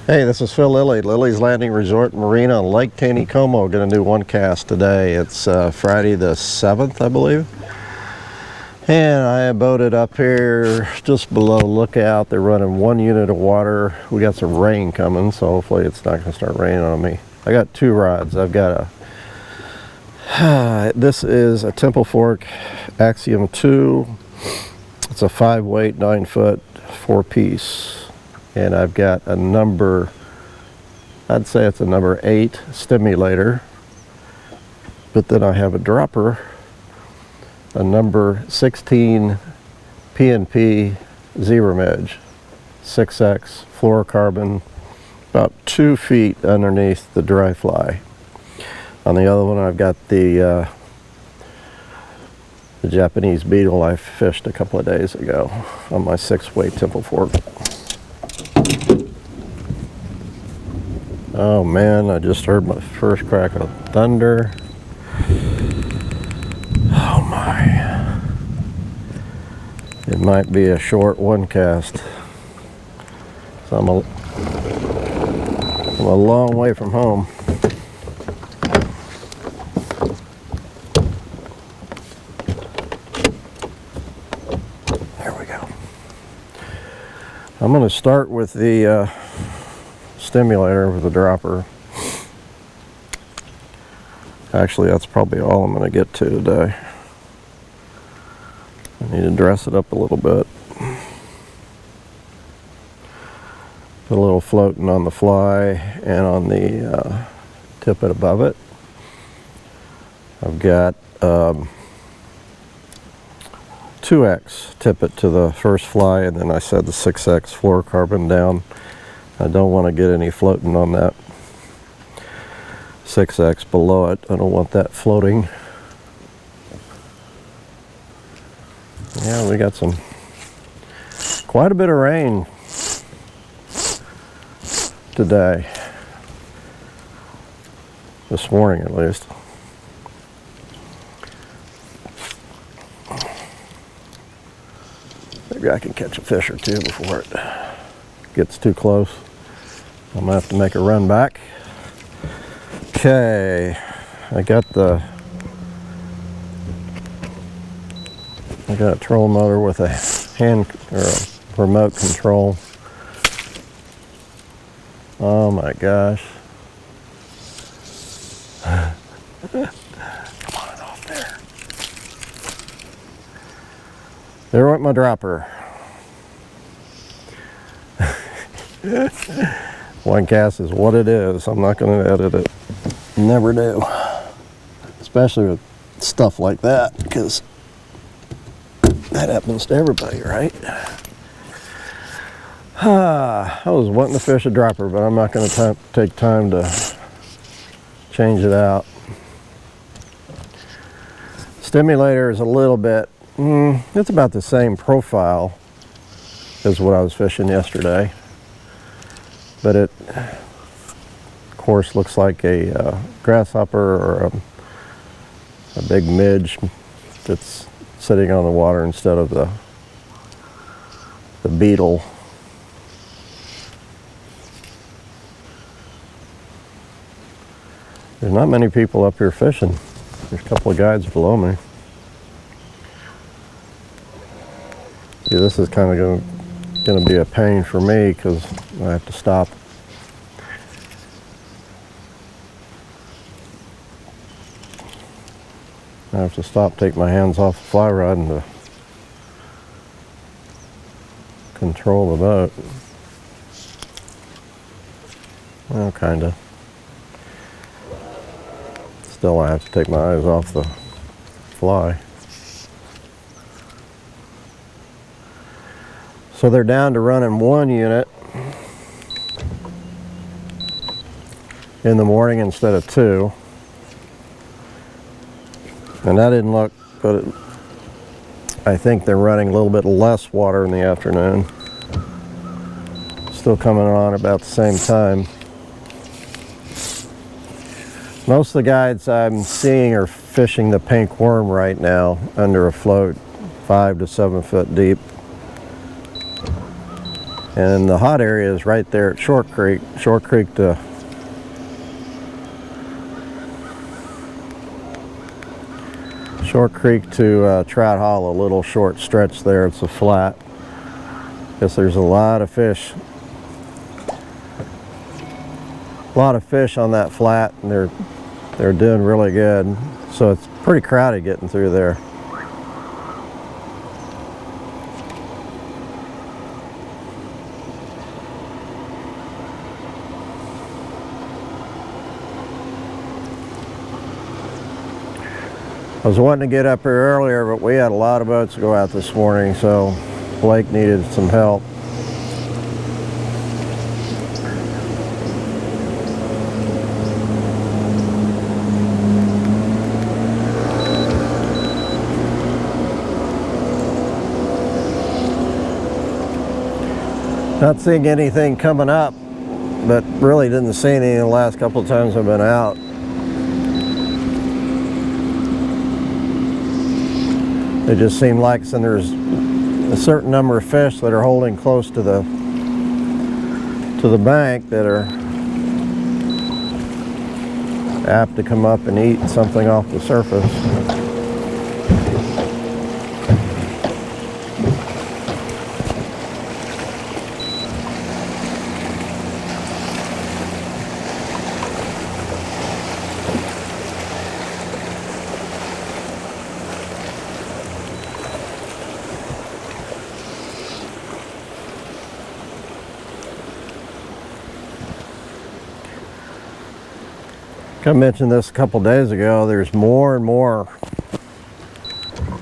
Hey, this is Phil Lilley, Lilleys Landing Resort and Marina on Lake Taneycomo. Going to do one cast today. It's Friday the 7th, I believe. And I boated up here just below Lookout. They're running 1 unit of water. We got some rain coming, so hopefully it's not going to start raining on me. I got 2 rods. I've got a, this is a Temple Fork Axiom 2. It's a 5-weight, 9-foot, 4-piece. And I've got a number, I'd say it's a number 8 stimulator. But then I have a dropper, a number 16 P&P Zebra Edge, 6X fluorocarbon, about 2 feet underneath the dry fly. On the other one I've got the Japanese beetle I fished a couple of days ago on my 6-weight Temple Fork. Oh man, I just heard my first crack of thunder. Oh my. It might be a short one cast. So I'm a long way from home. There we go. I'm going to start with the stimulator with the dropper. Actually, that's probably all I'm going to get to today. I need to dress it up a little bit. Put a little floating on the fly and on the tippet above it. I've got 2X tippet to the first fly, and then I set the 6X fluorocarbon down. I don't want to get any floating on that 6X below it. I don't want that floating. Yeah, we got quite a bit of rain today. This morning at least. Maybe I can catch a fish or two before it gets too close. I'm gonna have to make a run back. Okay, I got a trolling motor with a hand or a remote control. Oh my gosh. Come on off there. There went my dropper. One cast is what it is. I'm not going to edit it. Never do. Especially with stuff like that, because that happens to everybody, right? I was wanting to fish a dropper, but I'm not going to take time to change it out. Stimulator is a little bit, it's about the same profile as what I was fishing yesterday. But it, of course, looks like a grasshopper or a big midge that's sitting on the water instead of the beetle. There's not many people up here fishing. There's a couple of guides below me. See, this is kind of going to be a pain for me because I have to stop. I have to stop, take my hands off the fly rod and to control the boat. Well, kinda. Still, I have to take my eyes off the fly. So they're down to running 1 unit in the morning instead of 2. And that didn't look, but I think they're running a little bit less water in the afternoon. Still coming on about the same time. Most of the guides I'm seeing are fishing the pink worm right now under a float 5 to 7 foot deep. And the hot area is right there at Short Creek to Trout Hollow, a little short stretch there. It's a flat. Guess there's a lot of fish. A lot of fish on that flat, and they're doing really good. So it's pretty crowded getting through there. I was wanting to get up here earlier, but we had a lot of boats to go out this morning, so Blake needed some help. Not seeing anything coming up, but really didn't see any the last couple of times I've been out. It just seemed like there's a certain number of fish that are holding close to the bank that are apt to come up and eat something off the surface. I mentioned this a couple days ago. There's more and more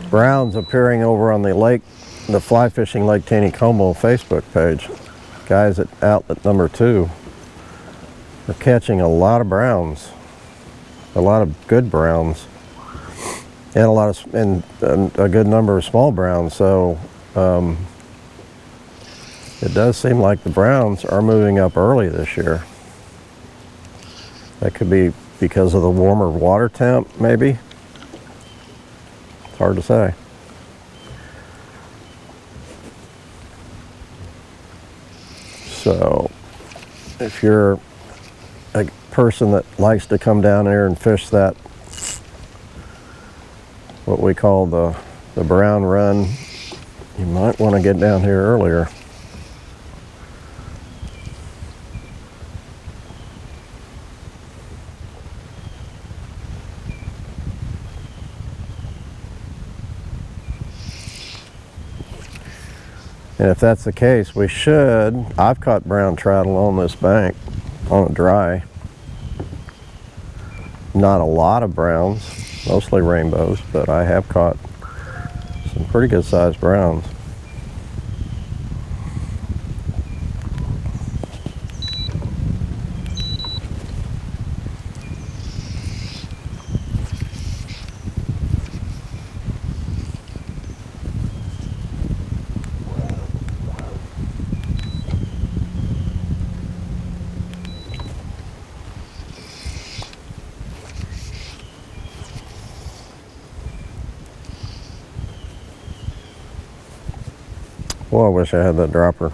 browns appearing over on the fly fishing Lake Taneycomo Facebook page. Guys at outlet number 2 are catching a lot of browns, a lot of good browns, and a good number of small browns. So it does seem like the browns are moving up early this year. That could be because of the warmer water temp, maybe. It's hard to say. So, if you're a person that likes to come down here and fish that, what we call the brown run, you might want to get down here earlier. And if that's the case, I've caught brown trout along this bank on a dry. Not a lot of browns, mostly rainbows, but I have caught some pretty good sized browns. Well, I wish I had that dropper.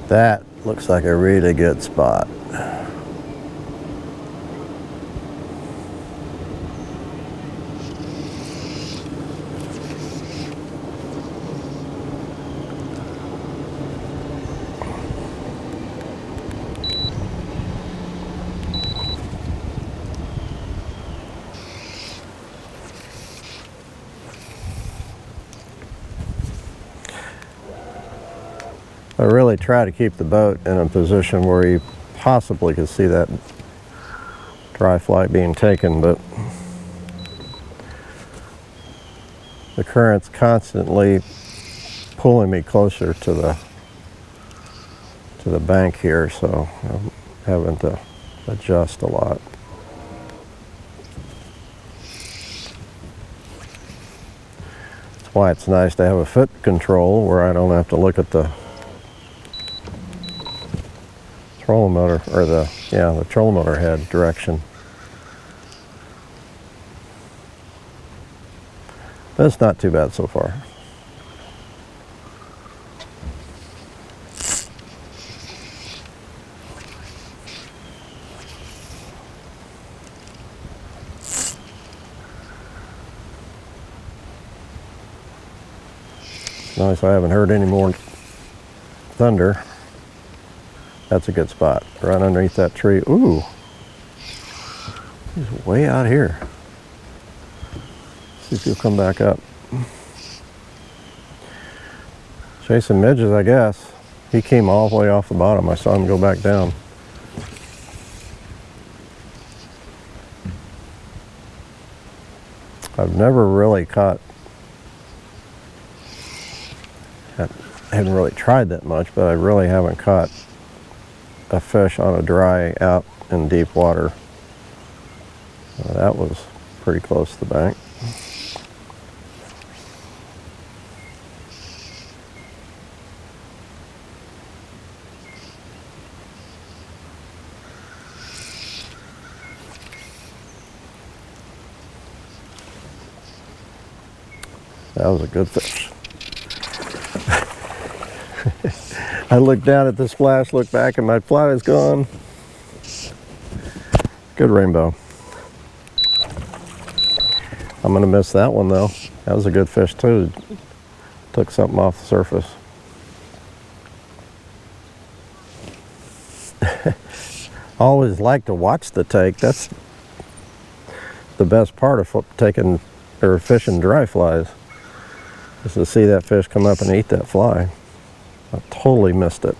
That looks like a really good spot. I really try to keep the boat in a position where you possibly could see that dry fly being taken, but the current's constantly pulling me closer to the bank here, so I'm having to adjust a lot. That's why it's nice to have a foot control where I don't have to look at the trolling motor, or the trolling motor head direction. But it's not too bad so far. Nice, I haven't heard any more thunder. That's a good spot, right underneath that tree. Ooh, he's way out here. See if he'll come back up. Chasing midges, I guess. He came all the way off the bottom. I saw him go back down. I've never really caught, I haven't really tried that much, but I really haven't caught a fish on a dry out in deep water. That was pretty close to the bank. That was a good fish. I looked down at the splash, looked back, and my fly is gone. Good rainbow. I'm gonna miss that one though. That was a good fish too. Took something off the surface. I always like to watch the take. That's the best part of taking or fishing dry flies, is to see that fish come up and eat that fly. I totally missed it.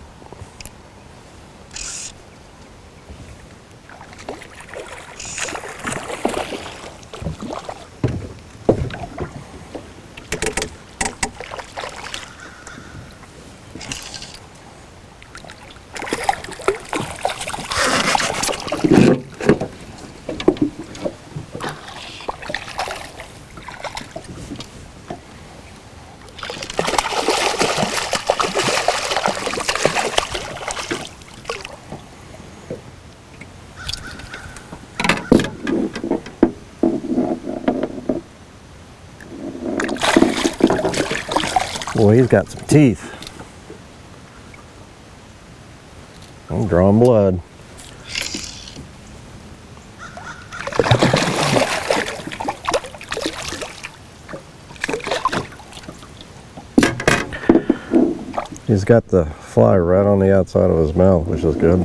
Boy, he's got some teeth. I'm drawing blood. He's got the fly right on the outside of his mouth, which is good.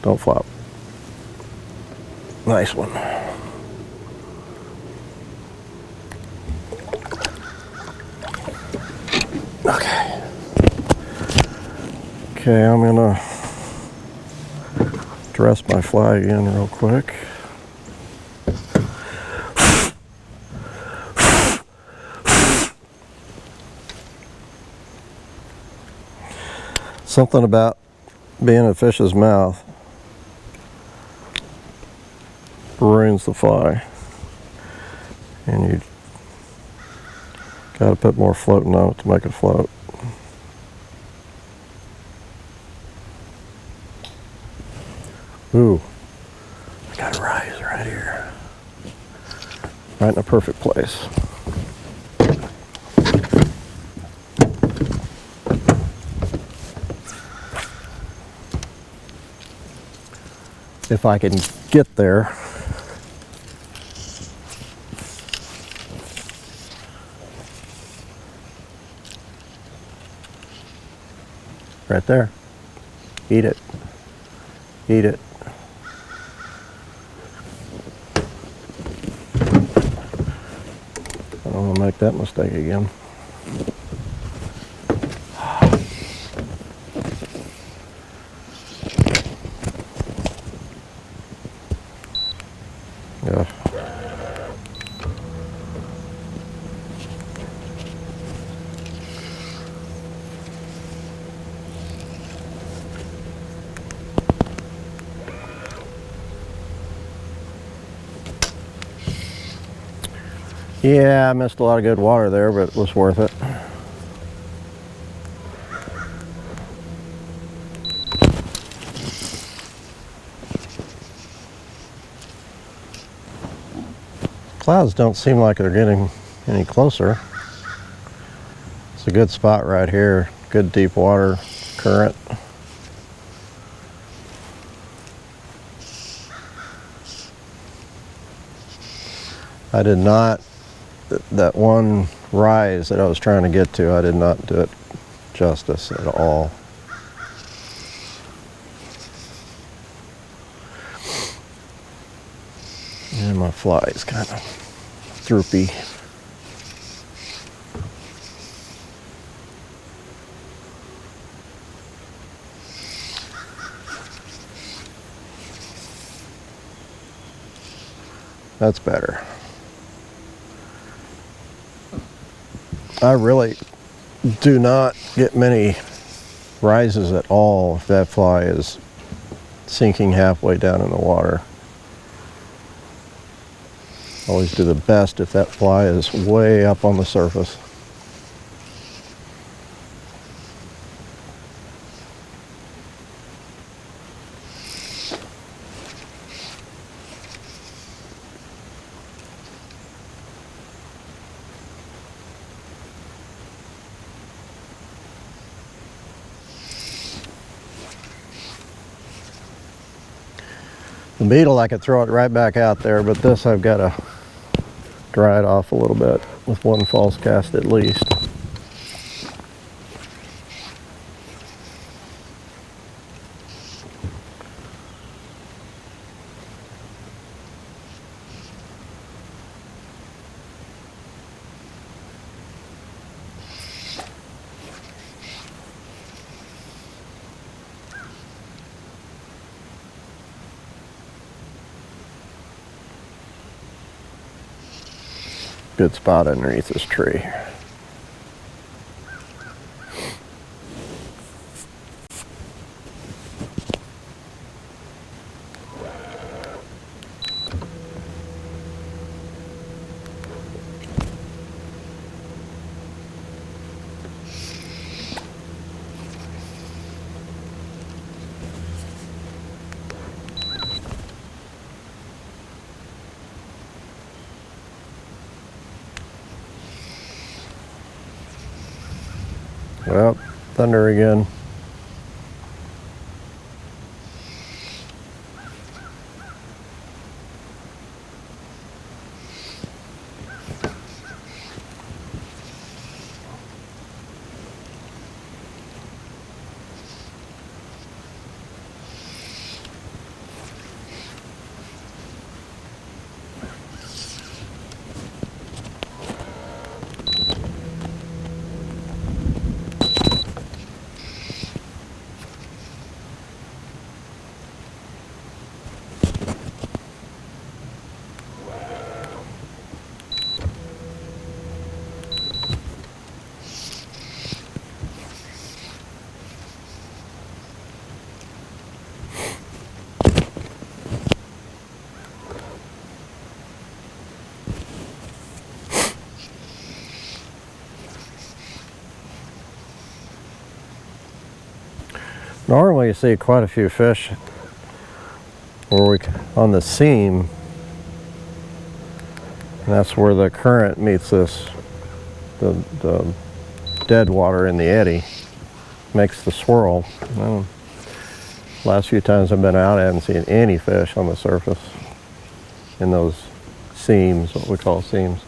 Don't flop. Nice one. Okay, I'm gonna dress my fly again real quick. Something about being a fish's mouth ruins the fly, and you gotta put more floating on it to make it float. Ooh, I got a rise right here. Right in a perfect place. If I can get there. Right there. Eat it. Eat it. I don't want to make that mistake again. Yeah. Yeah, I missed a lot of good water there, but it was worth it. Clouds don't seem like they're getting any closer. It's a good spot right here. Good deep water current. I did not, that one rise that I was trying to get to, I did not do it justice at all. And my fly is kind of droopy. That's better. I really do not get many rises at all if that fly is sinking halfway down in the water. Always do the best if that fly is way up on the surface. The beetle, I could throw it right back out there, but this I've got to dry it off a little bit with one false cast at least. Good spot underneath this tree. Well, thunder again. Normally you see quite a few fish where on the seam, and that's where the current meets this, the dead water in the eddy, makes the swirl. Well, last few times I've been out, I haven't seen any fish on the surface in those seams, what we call seams.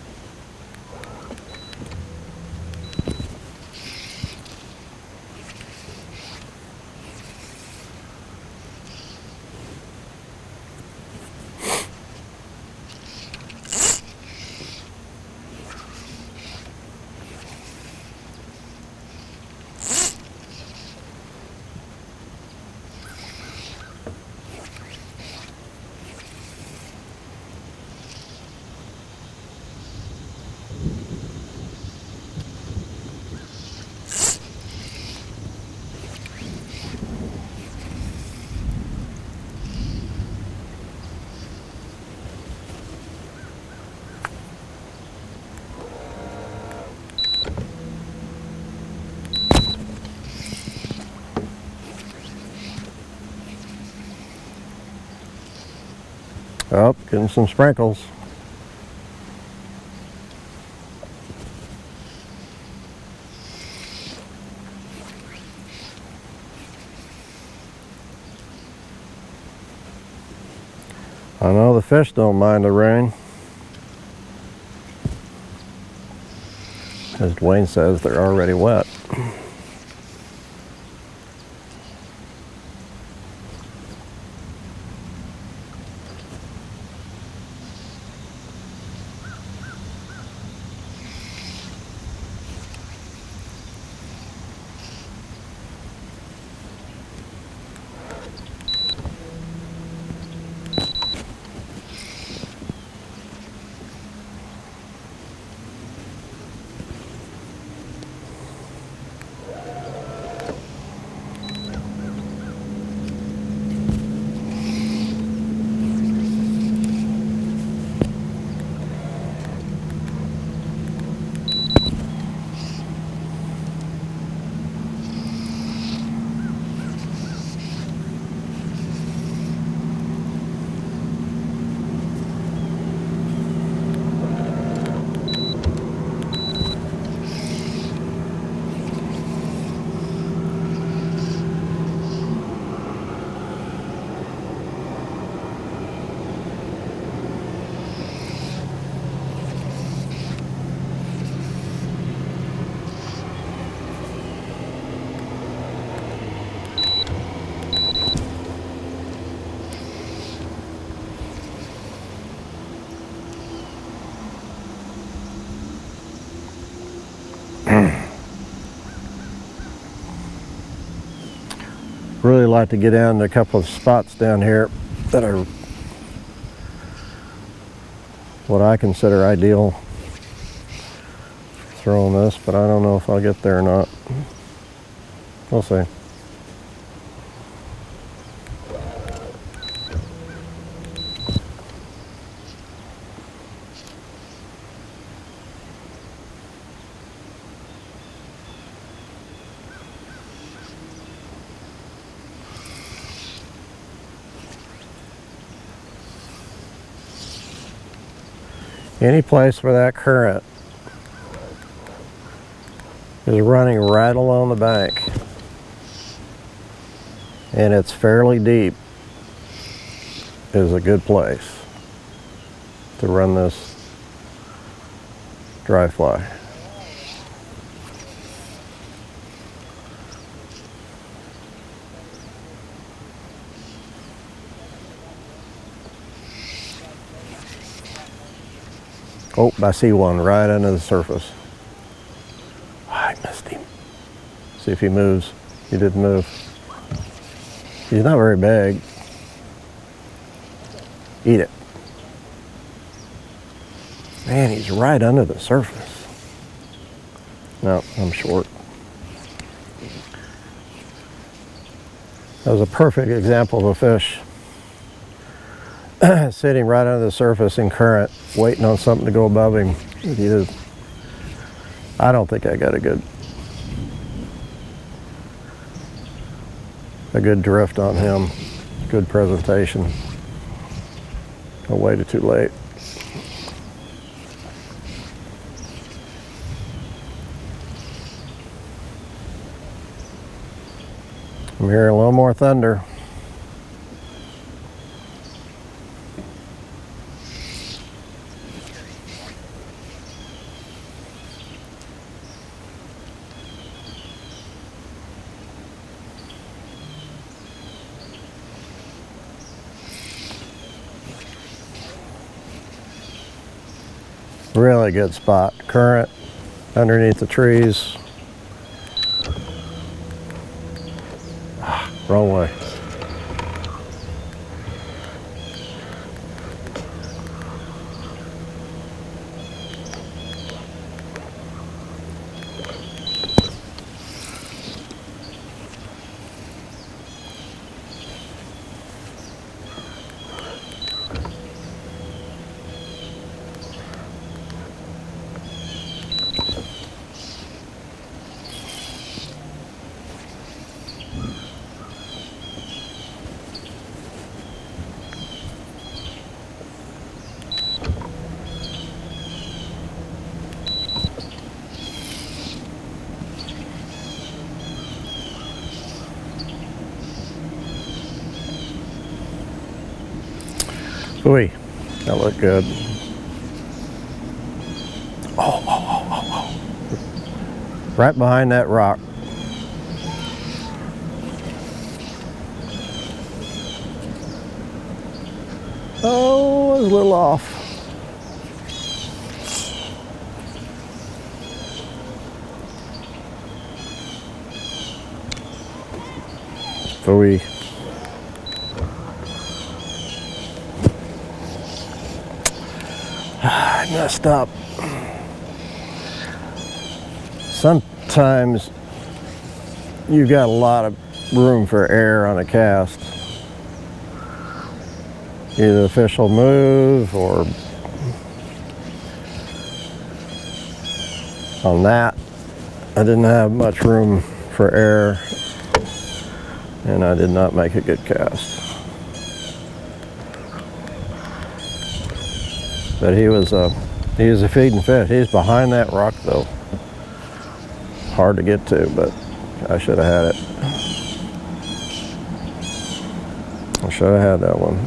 Oh, getting some sprinkles. I know the fish don't mind the rain. As Dwayne says, they're already wet. Really like to get in a couple of spots down here that are what I consider ideal throwing this, but I don't know if I'll get there or not. We'll see. Any place where that current is running right along the bank and it's fairly deep is a good place to run this dry fly. Oh, I see one right under the surface. I missed him. See if he moves. He didn't move. He's not very big. Eat it. Man, he's right under the surface. No, I'm short. That was a perfect example of a fish sitting right under the surface in current, waiting on something to go above him. I don't think I got a good drift on him. Good presentation. I waited too late. I'm hearing a little more thunder. Really good spot. Current underneath the trees. Wrong way. Sweet. That looked good. Right behind that rock. Oh, I was a little off. Phooey. I messed up. Sometimes you got a lot of room for error on a cast. Either the fish will move, or on that I didn't have much room for error, and I did not make a good cast. But he was a feeding fish. He's behind that rock though. Hard to get to, but I should have had it. I should have had that one.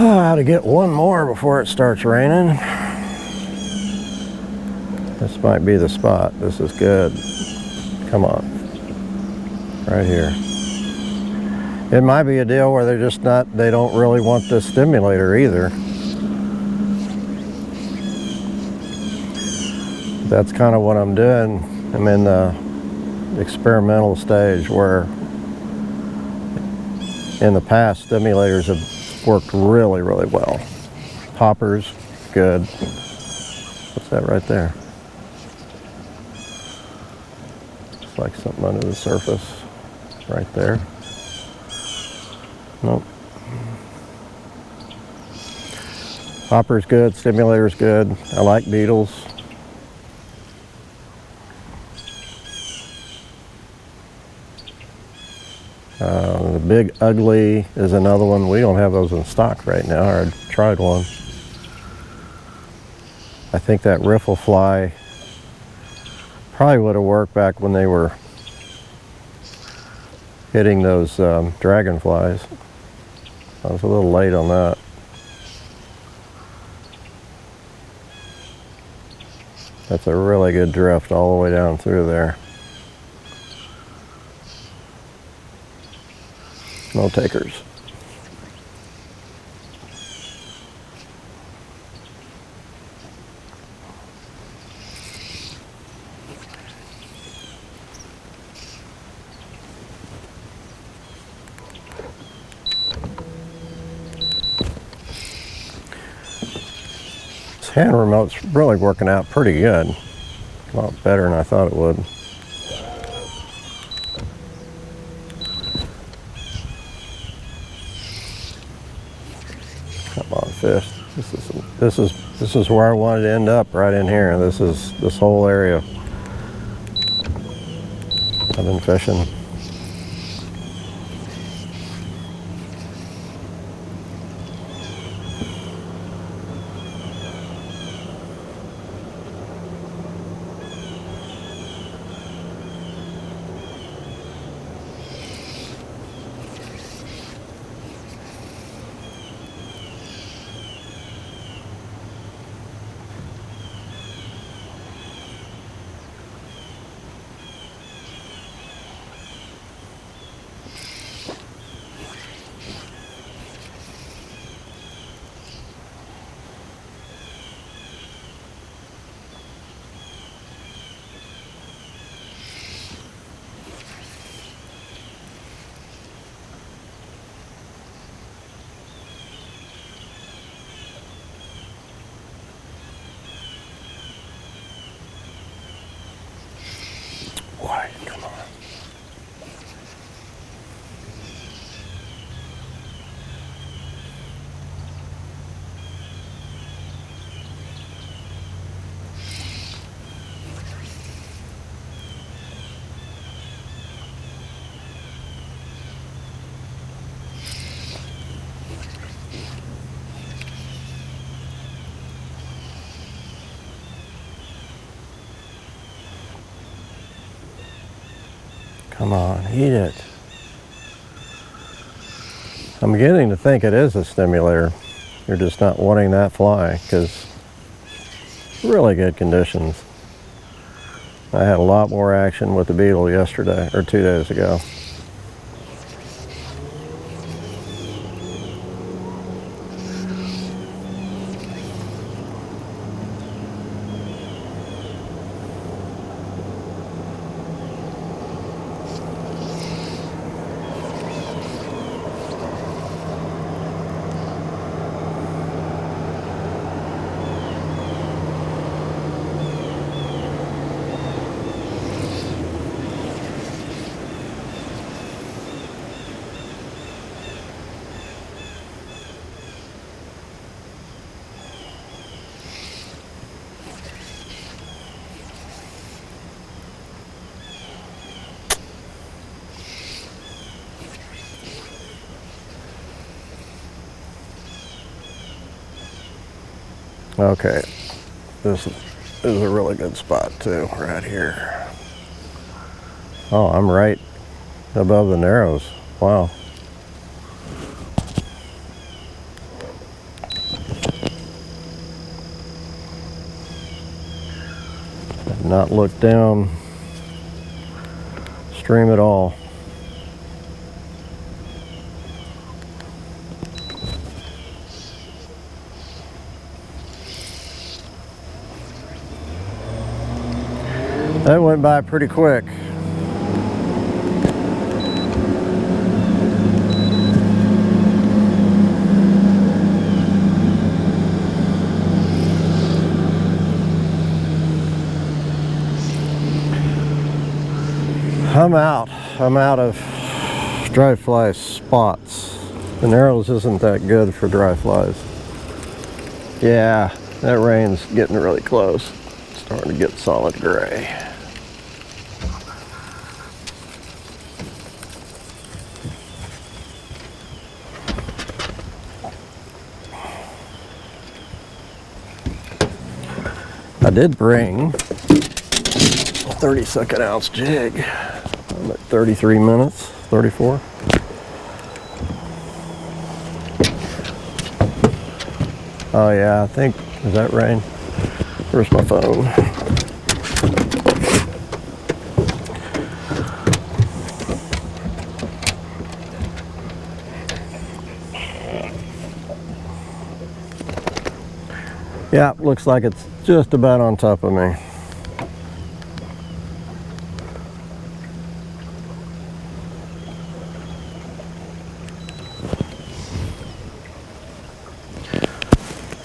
I ought to get one more before it starts raining. This might be the spot. This is good. Come on. Right here. It might be a deal where they're just not, they don't really want the stimulator either. That's kind of what I'm doing. I'm in the experimental stage where in the past stimulators have worked really, really well. Poppers, good. What's that right there? Looks like something under the surface right there. Nope. Popper's good, stimulator's good. I like beetles. The big ugly is another one. We don't have those in stock right now. I tried one. I think that riffle fly probably would have worked back when they were hitting those dragonflies. I was a little late on that. That's a really good drift all the way down through there. No takers. This hand remote's really working out pretty good. A lot better than I thought it would. Come on, fish. This is where I wanted to end up, right in here. This whole area. I've been fishing. Come on, eat it. I'm beginning to think it is a stimulator. You're just not wanting that fly because really good conditions. I had a lot more action with the beetle yesterday or 2 days ago. Okay, this is a really good spot too, right here. Oh, I'm right above the narrows. Wow. Did not look down stream at all. That went by pretty quick. I'm out of dry fly spots. The narrows isn't that good for dry flies. Yeah, that rain's getting really close. It's starting to get solid gray. I did bring a 32nd ounce jig. I'm at 33 minutes, 34. Oh yeah, I think, is that rain? Where's my phone? Yeah, looks like it's just about on top of me.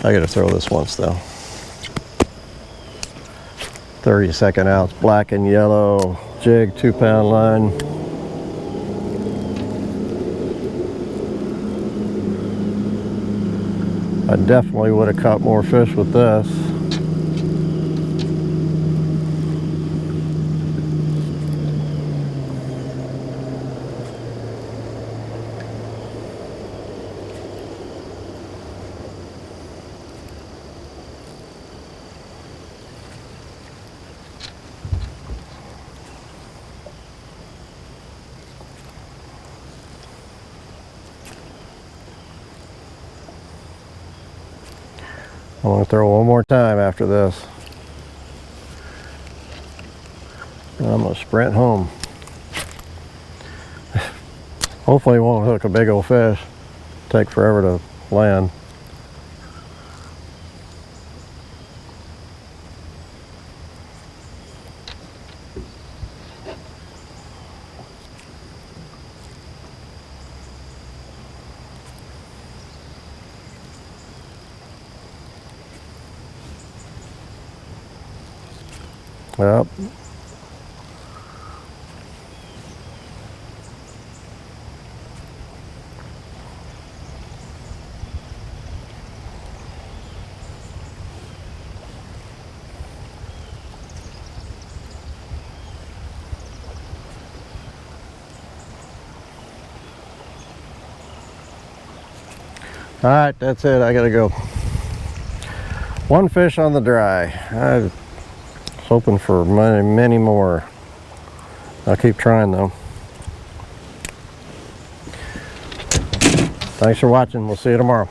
I gotta throw this once though. 32nd ounce black and yellow jig, 2-pound line. I definitely would have caught more fish with this. I'm going to throw one more time after this. And I'm going to sprint home. Hopefully it won't hook a big old fish. Take forever to land. Yep. All right, that's it. I gotta go. One fish on the dry. I was hoping for many more. I'll keep trying though. Thanks for watching. We'll see you tomorrow.